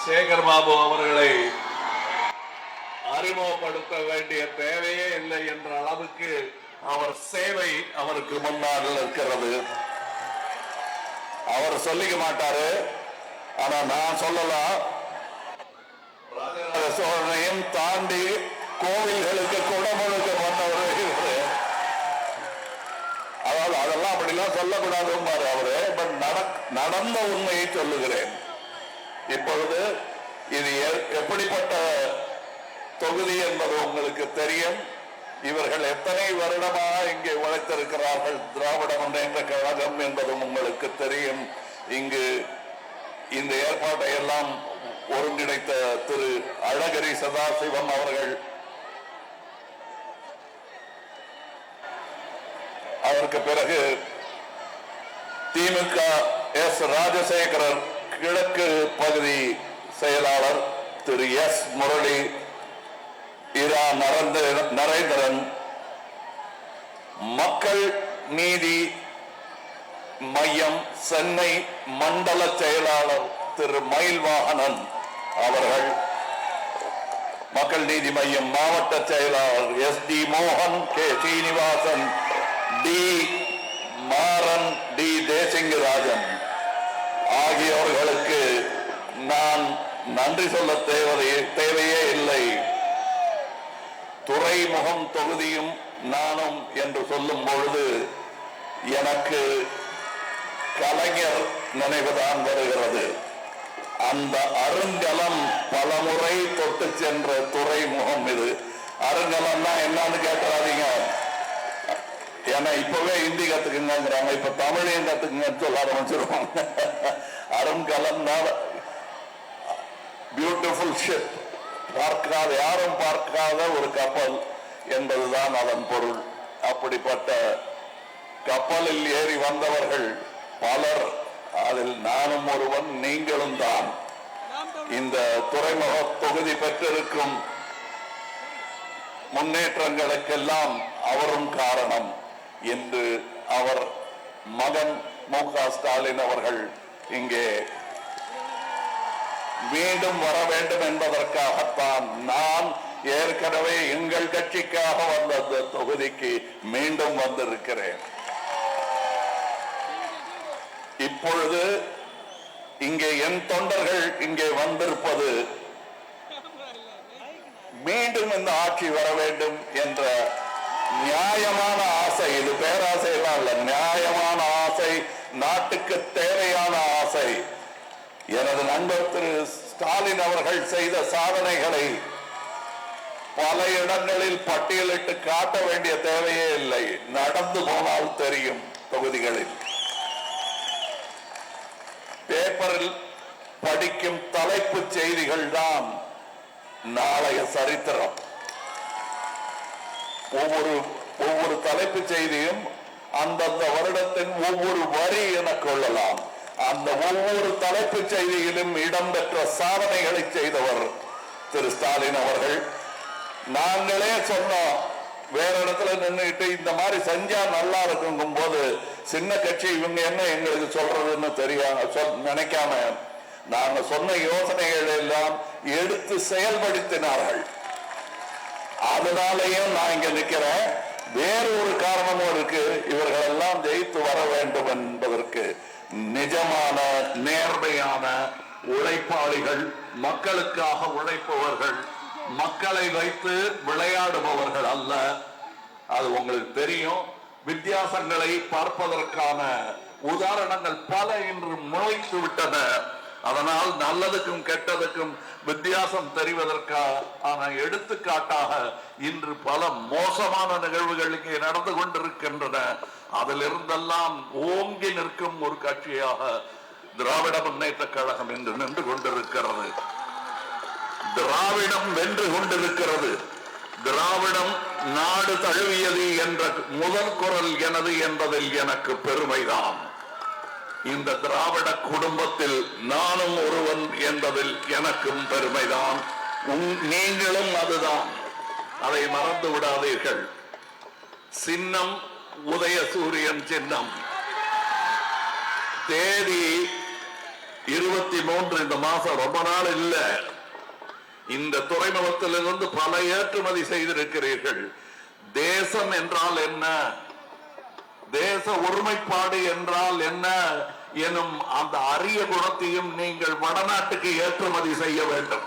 சேகர் பாபு அவர்களை அறிமுகப்படுத்த வேண்டிய தேவையே இல்லை என்ற அளவுக்கு அவர் சேவை அவருக்கு முன்னால் இருக்கிறது. அவர் சொல்லிக்க மாட்டாரு, ஆனா நான் சொல்லலாம். ராஜராஜ சோழனையும் தாண்டி கோவில்களுக்கு குடமுழுக்க வந்தவர். அதாவது அதெல்லாம் அப்படிலாம் சொல்லக்கூடாதுன்னு அவரு. பட் நடந்த உண்மையை சொல்லுகிறேன். இப்பொழுது இது எப்படிப்பட்ட தொகுதி என்பது உங்களுக்கு தெரியும். இவர்கள் எத்தனை வருடமாக இங்கே உழைத்திருக்கிறார்கள் திராவிட முன்னேற்ற கழகம் என்பதும் உங்களுக்கு தெரியும். இங்கு இந்த ஏற்பாட்டை எல்லாம் ஒருங்கிணைத்த திரு அழகிரி சதாசிவம் அவர்கள், அதற்கு பிறகு திமுக எஸ் ராஜசேகரன் கிழக்கு பகுதி செயலாளர் திரு எஸ் முரளி, இரா நரேந்திரன், மக்கள் நீதி மையம் சென்னை மண்டல செயலாளர் திரு மயில்வாகனன் அவர்கள், மக்கள் நீதி மையம் மாவட்ட செயலாளர் எஸ் டி மோகன், K Srinivasan, T Maran, T Desingarajan ஆகியோர்களுக்கு நான் நன்றி சொல்ல தேவையே இல்லை. துறைமுகம் தொகுதியும் நானும் என்று சொல்லும் பொழுது எனக்கு கலைஞர் நினைவுதான் வருகிறது. அந்த அருங்கலம் பலமுறை தொட்டு சென்ற துறைமுகம் இது. அருங்கலம்னா என்னன்னு கேட்காதீங்க, ஏன்னா இப்பவே ஹிந்தி கத்துக்குங்கிறாங்க, இப்ப தமிழையும் கத்துக்குங்கன்னு சொல்ல ஆரம்பிச்சிருவாங்க. அருங்கலம் பியூட்டிஃபுல் ஷிப், பார்க்காத யாரும் பார்க்காத ஒரு கப்பல் என்பதுதான் அதன் பொருள். அப்படிப்பட்ட கப்பலில் ஏறி வந்தவர்கள் பலர், அதில் நானும் ஒருவன், நீங்களும் தான். இந்த துறைமுக தொகுதி பெற்றிருக்கும் முன்னேற்றங்களுக்கெல்லாம் அவரும் காரணம் என்று அவர் மகன் மு க ஸ்டாலின் அவர்கள் இங்கே மீண்டும் வர வேண்டும் என்பதற்காகத்தான் நான் ஏற்கனவே எங்கள் கட்சிக்காக வந்த அந்த தொகுதிக்கு மீண்டும் வந்திருக்கிறேன். இப்பொழுது இங்கே என் தொண்டர்கள் இங்கே வந்திருப்பது மீண்டும் இந்த ஆட்சி வர வேண்டும் என்ற நியாயமான ஆசை. இது பேராசையெல்லாம் இல்ல, நியாயமான ஆசை, நாட்டுக்கு தேவையான ஆசை. எனது நண்பர் திரு ஸ்டாலின் அவர்கள் செய்த சாதனைகளை பல இடங்களில் பட்டியலிட்டு காட்ட வேண்டிய தேவையே இல்லை. நடந்து போனால் தெரியும். தொகுதிகளில் பேப்பரில் படிக்கும் தலைப்பு செய்திகள் தான் நாளைய சரித்திரம். ஒவ்வொரு தலைப்பு செய்தியும் அந்தந்த வருடத்தின் ஒவ்வொரு வரி என கொள்ளலாம். அந்த ஒவ்வொரு தலைப்பு செய்தியிலும் இடம்பெற்ற சாதனைகளை செய்தவர் திரு ஸ்டாலின் அவர்கள். நாங்களே சொன்னோம், வேற இடத்துல நின்றுட்டு இந்த மாதிரி செஞ்சா நல்லா இருக்கும் போது சின்ன கட்சி இவங்க என்ன எங்களுக்கு சொல்றதுன்னு தெரியாம நினைக்காம நாங்க சொன்ன யோசனைகள் எல்லாம் எடுத்து செயல்படுத்தினார்கள். அதனாலேயும் நான் இங்க நிக்கிறேன். வேறு ஒரு காரணமும் இருக்கு. இவர்கள் எல்லாம் ஜெயித்து வர வேண்டும் என்பதற்கு நிஜமான நேர்மையான உழைப்பாளிகள், மக்களுக்காக உழைப்பவர்கள், மக்களை வைத்து விளையாடுபவர்கள் அல்ல. அது உங்களுக்கு தெரியும். வித்தியாசங்களை பார்ப்பதற்கான உதாரணங்கள் பல இன்று முளைத்து விட்டன. அதனால் நல்லதுக்கும் கெட்டதுக்கும் வித்தியாசம் தெரிவதற்கான எடுத்துக்காட்டாக இன்று பல மோசமான நிகழ்வுகள் இங்கே நடந்து கொண்டிருக்கின்றன. அதிலிருந்தெல்லாம் ஓங்கி நிற்கும் ஒரு கட்சியாக திராவிட முன்னேற்ற கழகம் என்று நின்று கொண்டிருக்கிறது. திராவிடம் வென்று கொண்டிருக்கிறது. திராவிடம் நாடு தழுவியது என்ற முதல் குரல் எனது என்பதில் எனக்கு பெருமைதான். இந்த திராவிட குடும்பத்தில் நானும் ஒருவன் என்பதில் எனக்கும் பெருமைதான். நீங்களும் அதுதான். அதை மறந்து விடாதீர்கள். சின்னம் உதயசூரியன் சின்னம். தேதி 23 இந்த மாசம் ரொம்ப நாள் இல்ல. இந்த துறைமுகத்திலிருந்து பல ஏற்றுமதி செய்திருக்கிறீர்கள். தேசம் என்றால் என்ன, தேச ஒருமைப்பாடு என்றால் என்ன எனும் அந்த அரிய குணத்தையும் நீங்கள் வடநாட்டுக்கு ஏற்றுமதி செய்ய வேண்டும்.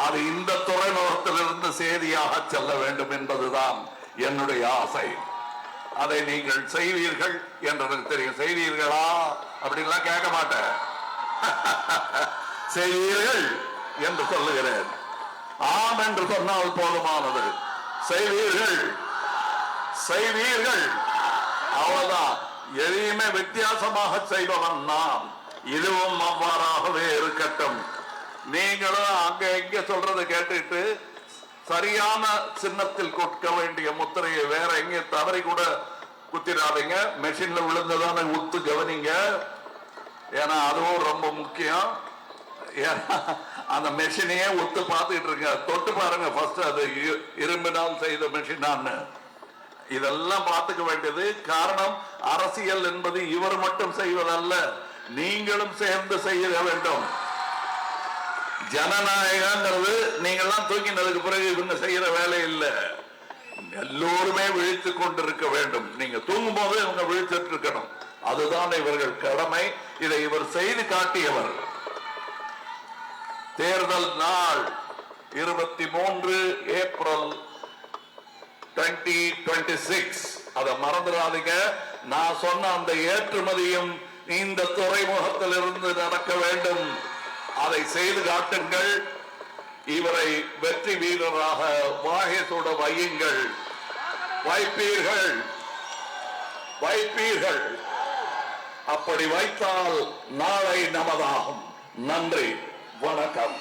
அது இந்த துறைமுகத்திலிருந்து செய்தியாக செல்ல வேண்டும் என்பதுதான் என்னுடைய ஆசை. அதை நீங்கள் செய்வீர்கள் என்று எனக்கு தெரியும். செய்வீர்களா அப்படின்லாம் கேட்க மாட்டேன். செய்வீர்கள் என்று சொல்லுகிறேன். ஆம் என்று சொன்னால் போதுமானது. செய்வீர்கள், செய்வீர்கள், அவ்வளவுதான். எதையுமே வித்தியாசமாக செய்பவன் நான். இதுவும் அவ்வாறாகவே இருக்கட்டும். நீங்களும் அங்க எங்க சொல்றதை கேட்டுட்டு சரியான சின்னத்தில் கொடுக்க வேண்டிய முத்திரையை வேற எங்க தவறி கூட குத்திராதீங்க. மெஷின்ல விழுந்ததான உத்து கவனிங்க. ஏன்னா அதுவும் ரொம்ப முக்கியம். ஏன்னா அந்த மெஷினையே ஒத்து பார்த்துட்டு இருக்க, தொட்டு பாருங்க ஃபர்ஸ்ட், அது இரும்பினால் செய்த மெஷினான்னு. இதெல்லாம் பார்த்துக்க வேண்டியது. காரணம், அரசியல் என்பது இவர் மட்டும் செய்வதல்ல, நீங்களும் சேர்ந்து செய்ய வேண்டும். ஜனநாயகங்கிறது நீங்கெல்லாம் தூங்கினதுக்கு பிறகு இவங்க செய்யற வேலை இல்லை. எல்லோருமே விழித்துக் கொண்டிருக்க வேண்டும். நீங்க தூங்கும் போது இவங்க விழித்துட்டு இருக்கணும். அதுதான் இவர்கள் கடமை. இதை இவர் செய்து காட்டியவர். தேர்தல் நாள் 23 ஏப்ரல் 2026. அதை மறந்துடாதீங்க. நான் சொன்ன அந்த ஏற்றுமதியும் இந்த துறைமுகத்திலிருந்து நடக்க வேண்டும். அதை செய்து காட்டுங்கள். இவரை வெற்றி வீரராக வாகேசோட வையுங்கள். வைப்பீர்கள், வைப்பீர்கள். அப்படி வைத்தால் நாளை நமதாகும். நன்றி, வணக்கம்.